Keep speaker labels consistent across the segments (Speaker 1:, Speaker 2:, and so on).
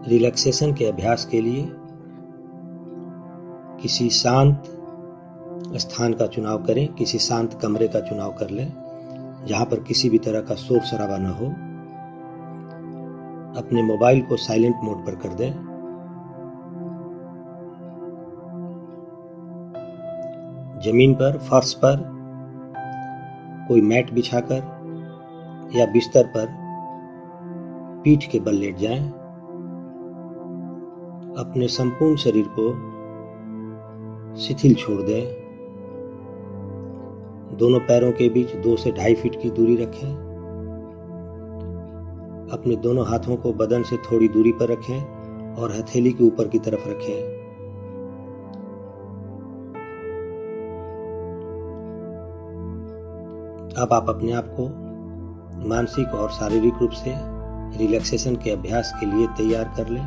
Speaker 1: Relaxation के अभ्यास के लिए किसी शांत स्थान का चुनाव करें, किसी शांत कमरे का चुनाव कर लें जहां पर किसी भी तरह का शोर शराबा न हो। अपने मोबाइल को साइलेंट मोड पर कर दें। जमीन पर, फर्श पर कोई मैट बिछाकर या बिस्तर पर पीठ के बल लेट जाएं। अपने संपूर्ण शरीर को शिथिल छोड़ दें। दोनों पैरों के बीच 2 से 2.5 फीट की दूरी रखें। अपने दोनों हाथों को बदन से थोड़ी दूरी पर रखें और हथेली के ऊपर की तरफ रखें। अब आप अपने आप को मानसिक और शारीरिक रूप से रिलैक्सेशन के अभ्यास के लिए तैयार कर लें।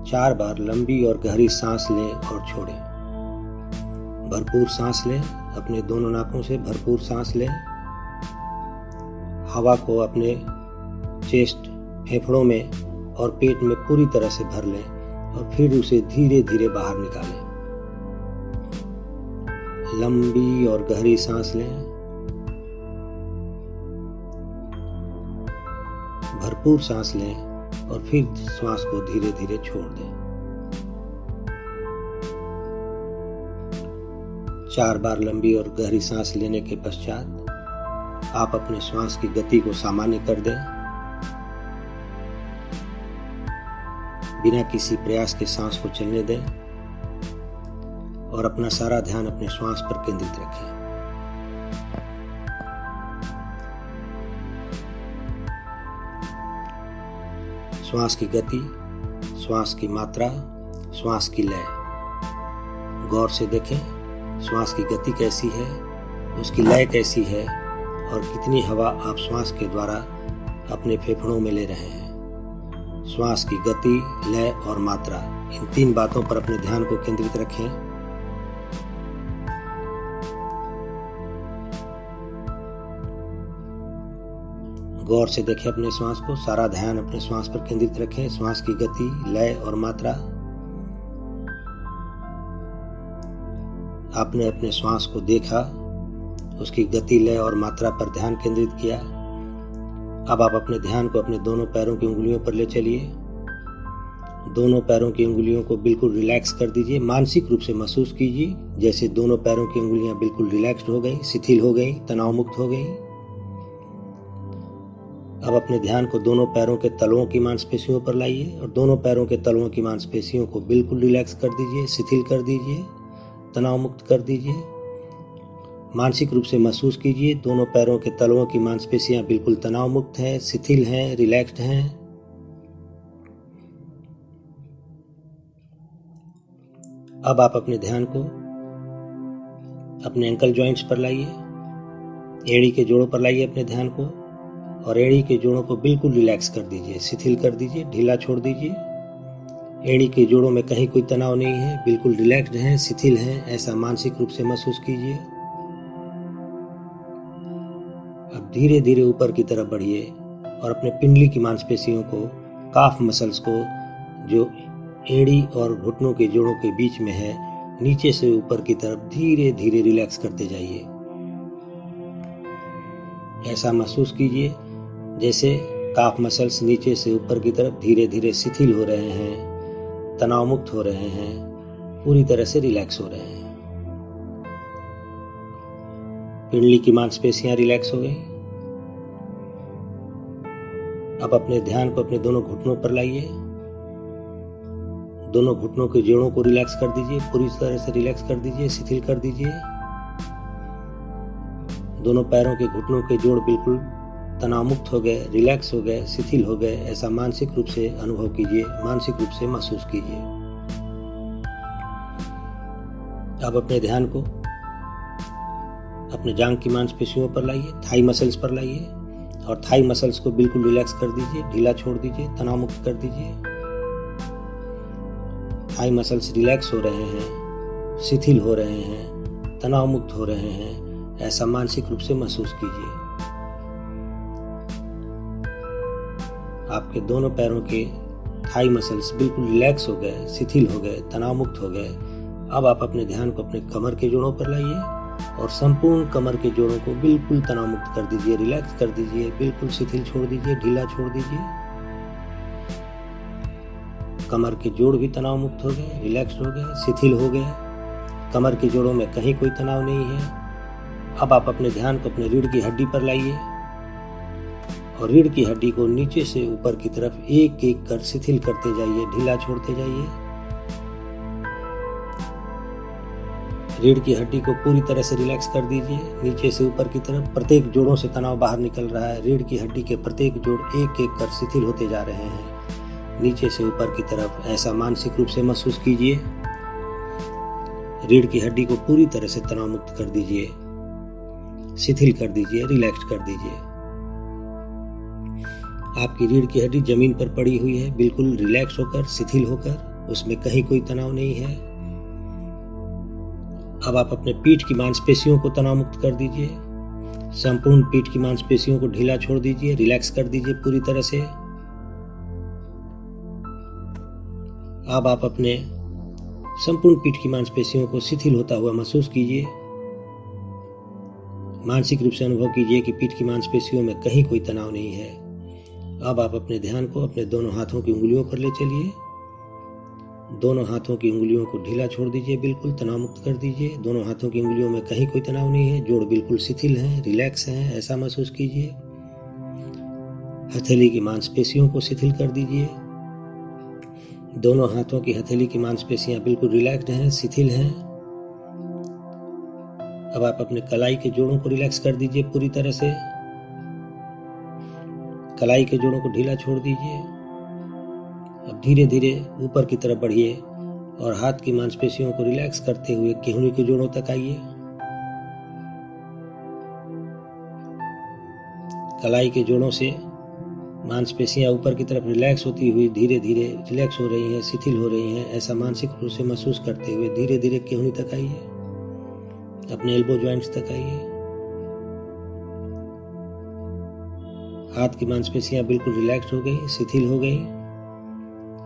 Speaker 1: चार बार लंबी और गहरी सांस लें और छोड़ें। भरपूर सांस लें, अपने दोनों नाकों से भरपूर सांस लें। हवा को अपने चेस्ट, फेफड़ों में और पेट में पूरी तरह से भर लें और फिर उसे धीरे धीरे बाहर निकालें। लंबी और गहरी सांस लें, भरपूर सांस लें और फिर श्वास को धीरे धीरे छोड़ दें। 4 बार लंबी और गहरी सांस लेने के पश्चात आप अपने श्वास की गति को सामान्य कर दें। बिना किसी प्रयास के सांस को चलने दें और अपना सारा ध्यान अपने श्वास पर केंद्रित रखें। श्वास की गति, श्वास की मात्रा, श्वास की लय गौर से देखें। श्वास की गति कैसी है, उसकी लय कैसी है और कितनी हवा आप श्वास के द्वारा अपने फेफड़ों में ले रहे हैं। श्वास की गति, लय और मात्रा, इन 3 बातों पर अपने ध्यान को केंद्रित रखें। गौर से देखें अपने श्वास को, सारा ध्यान अपने श्वास पर केंद्रित रखें। श्वास की गति, लय और मात्रा। आपने अपने श्वास को देखा, उसकी गति, लय और मात्रा पर ध्यान केंद्रित किया। अब आप अपने ध्यान को अपने दोनों पैरों की उंगलियों पर ले चलिए। दोनों पैरों की उंगलियों को बिल्कुल रिलैक्स कर दीजिए। मानसिक रूप से महसूस कीजिए जैसे दोनों पैरों की उंगलियां बिल्कुल रिलैक्स्ड हो गई, शिथिल हो गई, तनाव मुक्त हो गई। अब अपने ध्यान को दोनों पैरों के तलवों की मांसपेशियों पर लाइए और दोनों पैरों के तलवों की मांसपेशियों को बिल्कुल रिलैक्स कर दीजिए, शिथिल कर दीजिए, तनाव मुक्त कर दीजिए। मानसिक रूप से महसूस कीजिए दोनों पैरों के तलवों की मांसपेशियां बिल्कुल तनाव मुक्त हैं, शिथिल हैं, रिलैक्स्ड हैं। अब आप अपने ध्यान को अपने एंकल जॉइंट्स पर लाइए, एड़ी के जोड़ों पर लाइए अपने ध्यान को और एड़ी के जोड़ों को बिल्कुल रिलैक्स कर दीजिए, शिथिल कर दीजिए, ढीला छोड़ दीजिए। एड़ी के जोड़ों में कहीं कोई तनाव नहीं है, बिल्कुल रिलैक्स्ड हैं, शिथिल हैं, ऐसा मानसिक रूप से महसूस कीजिए। अब धीरे धीरे ऊपर की तरफ बढ़िए और अपने पिंडली की मांसपेशियों को, काफ मसल्स को, जो एड़ी और घुटनों के जोड़ों के बीच में है, नीचे से ऊपर की तरफ धीरे धीरे रिलैक्स करते जाइए। ऐसा महसूस कीजिए जैसे काफ मसल्स नीचे से ऊपर की तरफ धीरे धीरे शिथिल हो रहे हैं, तनाव मुक्त हो रहे हैं, पूरी तरह से रिलैक्स हो रहे हैं। पिंडली की मांसपेशियां रिलैक्स हो गई। अब अपने ध्यान को अपने दोनों घुटनों पर लाइए। दोनों घुटनों के जोड़ों को रिलैक्स कर दीजिए, पूरी तरह से रिलैक्स कर दीजिए, शिथिल कर दीजिए। दोनों पैरों के घुटनों के जोड़ बिल्कुल तनाव मुक्त हो गए, रिलैक्स हो गए, शिथिल हो गए, ऐसा मानसिक रूप से अनुभव कीजिए, मानसिक रूप से महसूस कीजिए। अब अपने ध्यान को अपने जांघ की मांसपेशियों पर लाइए, थाई मसल्स पर लाइए और थाई मसल्स को बिल्कुल रिलैक्स कर दीजिए, ढीला छोड़ दीजिए, तनाव मुक्त कर दीजिए। थाई मसल्स रिलैक्स हो रहे हैं, शिथिल हो रहे हैं, तनाव मुक्त हो रहे हैं, ऐसा मानसिक रूप से महसूस कीजिए। आपके दोनों पैरों के थाई मसल्स बिल्कुल रिलैक्स हो गए, शिथिल हो गए, तनाव मुक्त हो गए। अब आप अपने ध्यान को अपने कमर के जोड़ों पर लाइए और संपूर्ण कमर के जोड़ों को बिल्कुल तनाव मुक्त कर दीजिए, रिलैक्स कर दीजिए, बिल्कुल शिथिल छोड़ दीजिए, ढीला छोड़ दीजिए। कमर के जोड़ भी तनाव मुक्त हो गए, रिलैक्स हो गए, शिथिल हो गए। कमर के जोड़ों में कहीं कोई तनाव नहीं है। अब आप अपने ध्यान को अपने रीढ़ की हड्डी पर लाइए और रीढ़ की हड्डी को नीचे से ऊपर की तरफ एक एक कर शिथिल करते जाइए, ढीला छोड़ते जाइए। रीढ़ की हड्डी को पूरी तरह से रिलैक्स कर दीजिए, नीचे से ऊपर की तरफ। प्रत्येक जोड़ों से तनाव बाहर निकल रहा है। रीढ़ की हड्डी के प्रत्येक जोड़ एक एक कर शिथिल होते जा रहे हैं, नीचे से ऊपर की तरफ। ऐसा मानसिक रूप से महसूस कीजिए। रीढ़ की हड्डी को पूरी तरह से तनाव मुक्त कर दीजिए, शिथिल कर दीजिए, रिलैक्स कर दीजिए। आपकी रीढ़ की हड्डी जमीन पर पड़ी हुई है, बिल्कुल रिलैक्स होकर, शिथिल होकर, उसमें कहीं कोई तनाव नहीं है। अब आप अपने पीठ की मांसपेशियों को तनाव मुक्त कर दीजिए। संपूर्ण पीठ की मांसपेशियों को ढीला छोड़ दीजिए, रिलैक्स कर दीजिए पूरी तरह से। अब आप अपने संपूर्ण पीठ की मांसपेशियों को शिथिल होता हुआ महसूस कीजिए। मानसिक रूप से अनुभव कीजिए कि पीठ की मांसपेशियों में कहीं कोई तनाव नहीं है। अब आप अपने ध्यान को अपने दोनों हाथों की उंगलियों पर ले चलिए। दोनों हाथों की उंगलियों को ढीला छोड़ दीजिए, बिल्कुल तनाव मुक्त कर दीजिए। दोनों हाथों की उंगलियों में कहीं कोई तनाव नहीं है, जोड़ बिल्कुल शिथिल हैं, रिलैक्स हैं, ऐसा महसूस कीजिए। हथेली की मांसपेशियों को शिथिल कर दीजिए। दोनों हाथों की हथेली की मांसपेशियां बिल्कुल रिलैक्स्ड हैं, शिथिल हैं। अब आप अपने कलाई के जोड़ों को रिलैक्स कर दीजिए पूरी तरह से। कलाई के जोड़ों को ढीला छोड़ दीजिए। अब धीरे धीरे ऊपर की तरफ बढ़िए और हाथ की मांसपेशियों को रिलैक्स करते हुए केहूनी के जोड़ों तक आइए। कलाई के जोड़ों से मांसपेशियां ऊपर की तरफ रिलैक्स होती हुई धीरे धीरे रिलैक्स हो रही हैं, शिथिल हो रही हैं, ऐसा मानसिक रूप से महसूस करते हुए धीरे धीरे केहूनी तक आइए, अपने एल्बो जॉइंट्स तक आइए। हाथ की मांसपेशियां बिल्कुल रिलैक्स हो गई, शिथिल हो गई।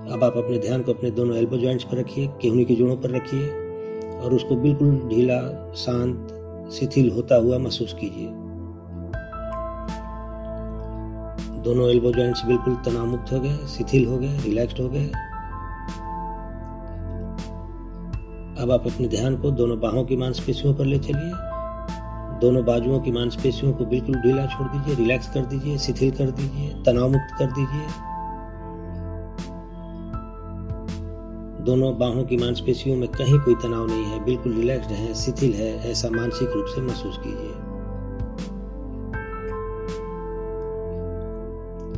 Speaker 1: अब आप अपने ध्यान को अपने दोनों एल्बो जॉइंट्स पर रखिए, केहूनी के जोड़ों पर रखिए और उसको बिल्कुल ढीला, शांत, शिथिल होता हुआ महसूस कीजिए। दोनों एल्बो जॉइंट्स बिल्कुल तनाव मुक्त हो गए, शिथिल हो गए, रिलैक्स्ड हो गए। अब आप अपने ध्यान को दोनों बाहों की मांसपेशियों पर ले चलिए। दोनों बाजुओं की मांसपेशियों को बिल्कुल ढीला छोड़ दीजिए, रिलैक्स कर दीजिए, शिथिल कर दीजिए, तनाव मुक्त कर दीजिए। दोनों बाहों की मांसपेशियों में कहीं कोई तनाव नहीं है, बिल्कुल रिलैक्स्ड है, शिथिल है, ऐसा मानसिक रूप से महसूस कीजिए।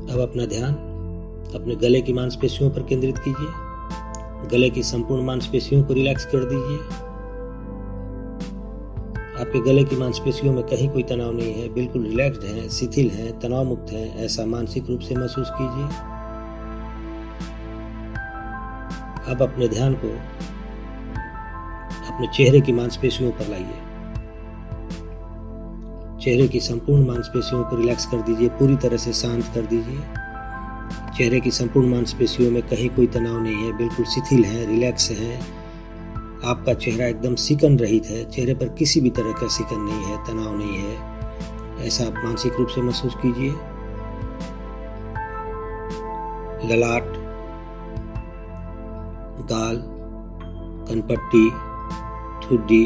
Speaker 1: अब अपना ध्यान अपने गले की मांसपेशियों पर केंद्रित कीजिए। गले की संपूर्ण मांसपेशियों को रिलैक्स कर दीजिए। आपके गले की मांसपेशियों में कहीं कोई तनाव नहीं है, बिल्कुल रिलैक्स्ड है, शिथिल है, तनाव मुक्त है, ऐसा मानसिक रूप से महसूस कीजिए। अब अपने ध्यान को अपने चेहरे की मांसपेशियों पर लाइए। चेहरे की संपूर्ण मांसपेशियों को रिलैक्स कर दीजिए, पूरी तरह से शांत कर दीजिए। चेहरे की संपूर्ण मांसपेशियों में कहीं कोई तनाव नहीं है, बिल्कुल शिथिल है, रिलैक्स है। आपका चेहरा एकदम सिकन रहित है, चेहरे पर किसी भी तरह का सिकन नहीं है, तनाव नहीं है, ऐसा आप मानसिक रूप से महसूस कीजिए। ललाट, गाल, कनपट्टी, ठुड्डी,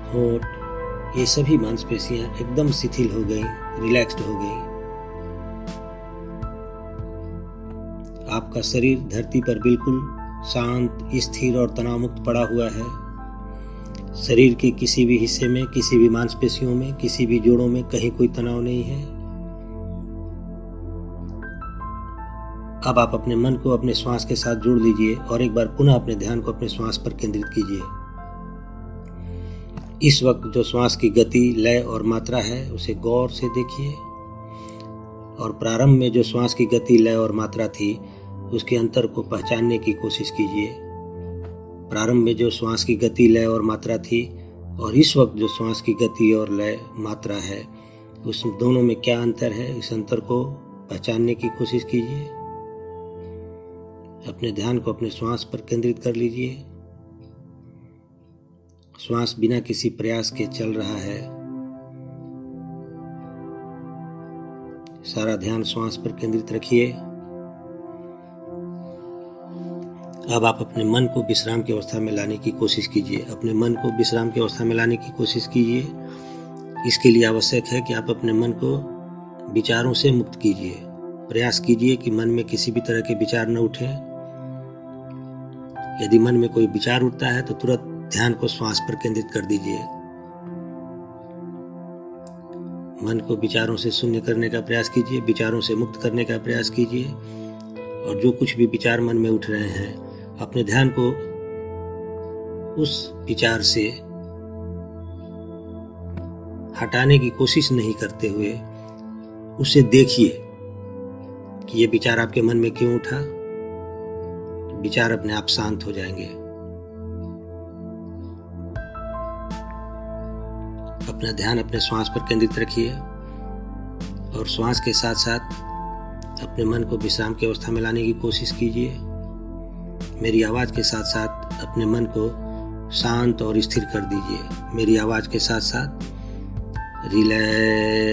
Speaker 1: होंठ, ये सभी मांसपेशियां एकदम शिथिल हो गई, रिलैक्स्ड हो गई। आपका शरीर धरती पर बिल्कुल शांत, स्थिर और तनाव मुक्त पड़ा हुआ है। शरीर के किसी भी हिस्से में, किसी भी मांसपेशियों में, किसी भी जोड़ों में कहीं कोई तनाव नहीं है। अब आप अपने मन को अपने श्वास के साथ जोड़ लीजिए और एक बार पुनः अपने ध्यान को अपने श्वास पर केंद्रित कीजिए। इस वक्त जो श्वास की गति, लय और मात्रा है उसे गौर से देखिए और प्रारंभ में जो श्वास की गति, लय और मात्रा थी उसके अंतर को पहचानने की कोशिश कीजिए। प्रारंभ में जो श्वास की गति, लय और मात्रा थी और इस वक्त जो श्वास की गति और लय, मात्रा है, उस दोनों में क्या अंतर है, इस अंतर को पहचानने की कोशिश कीजिए। अपने ध्यान को अपने श्वास पर केंद्रित कर लीजिए। श्वास बिना किसी प्रयास के चल रहा है। सारा ध्यान श्वास पर केंद्रित रखिए। अब आप अपने मन को विश्राम की अवस्था में लाने की कोशिश कीजिए। अपने मन को विश्राम की अवस्था में लाने की कोशिश कीजिए। इसके लिए आवश्यक है कि आप अपने मन को विचारों से मुक्त कीजिए। प्रयास कीजिए कि मन में किसी भी तरह के विचार न उठे। यदि मन में कोई विचार उठता है तो तुरंत ध्यान को श्वास पर केंद्रित कर दीजिए। मन को विचारों से शून्य करने का प्रयास कीजिए, विचारों से मुक्त करने का प्रयास कीजिए। और जो कुछ भी विचार मन में उठ रहे हैं, अपने ध्यान को उस विचार से हटाने की कोशिश नहीं करते हुए उसे देखिए कि ये विचार आपके मन में क्यों उठा। विचार अपने आप शांत हो जाएंगे। अपना ध्यान अपने श्वास पर केंद्रित रखिए और श्वास के साथ साथ अपने मन को विश्राम की अवस्था में लाने की कोशिश कीजिए। मेरी आवाज के साथ साथ अपने मन को शांत और स्थिर कर दीजिए। मेरी आवाज के साथ साथ रिलैक्स।